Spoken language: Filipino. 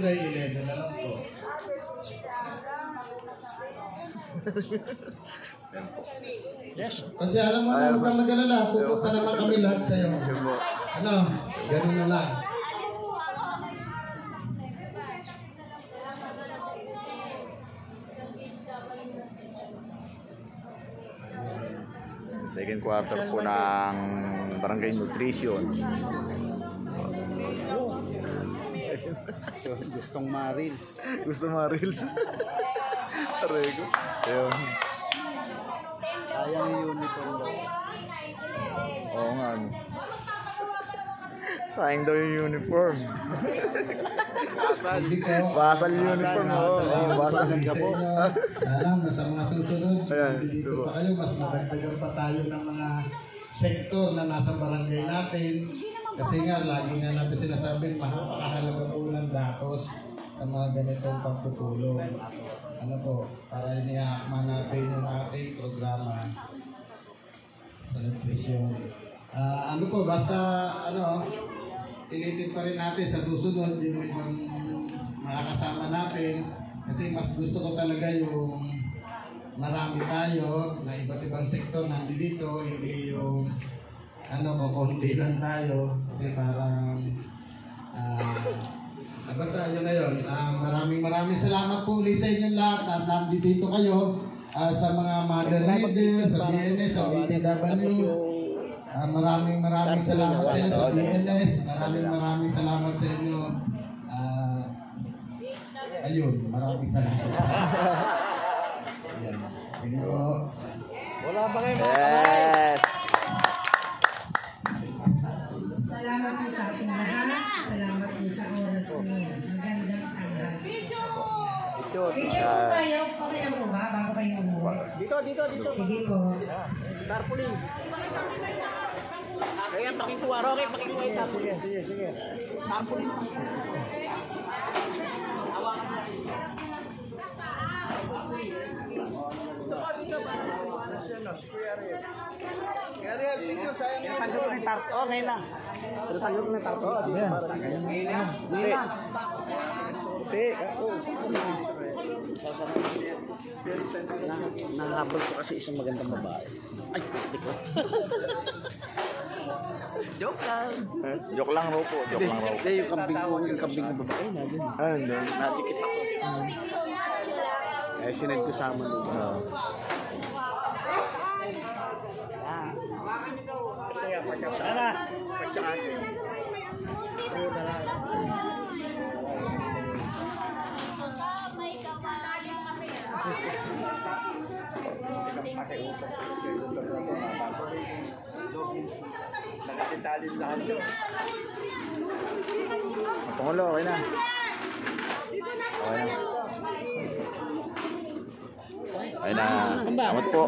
July 11 na lang po. Yes. Kasi alam mo na, huwag kang mag-alala, pupunta naman kami lahat sa'yo. Ano, ganun na lang. Second quarter po ng Barangay Nutrition. Gustong ma-reels. Gusto ma-reels? Arego. Ayun. Sayang yung uniform daw. Oo nga. Sayang daw yung uniform. Basal yung uniform. Basal ng po. Alam, sa mga susunod, ayan, dito pa kayo, mas madagdagan pa tayo ng mga sektor na nasa barangay natin. Kasi nga, lagi nga natin sinasabi, makakahalaga po ng datos sa mga ganitong pagtutulong. Ano po, para iniakma natin yung ating programa sa nutrisyon. Ano po, basta, pilitin pa rin natin sa susunod yung ibang makakasama natin. Kasi mas gusto ko talaga yung marami tayo na iba't ibang sektor nandito, hindi yung konti lang tayo. Kasi parang basta yun na yun. Maraming salamat po ulit sa inyong lahat at nandito kayo sa mga mother leader, sa BNS, sa BPW. Maraming salamat sa inyo sa BNS. Maraming salamat sa inyo. Ayun, maraming salamat. Ayan. Sige po. Wala ba kayo mga Yes! Salamat po sa ating lahat. Salamat po sa oras niyo. Magandang tanghali. Picture po kayo. Pakita mo ba? Bago kayo umuwi. Dito. Sige po. Tarpaulin. Kaya pakikuha. Roque, pakikuha yung tarpaulin. Sige. Tarpaulin. Okay lang. Tanggap ko na tarpo. Nakakabal ko kasi isang magandang babae. Ay, hindi ko. Joke lang. Joke lang raw po. Hindi, yung kambing na babae na din. Nadikit ako. Eh, sinend ko sa amin. Sana. Pagsaka. Nakasitalin lahat yun. Pangulo, okay na. Okay na. Salamat po.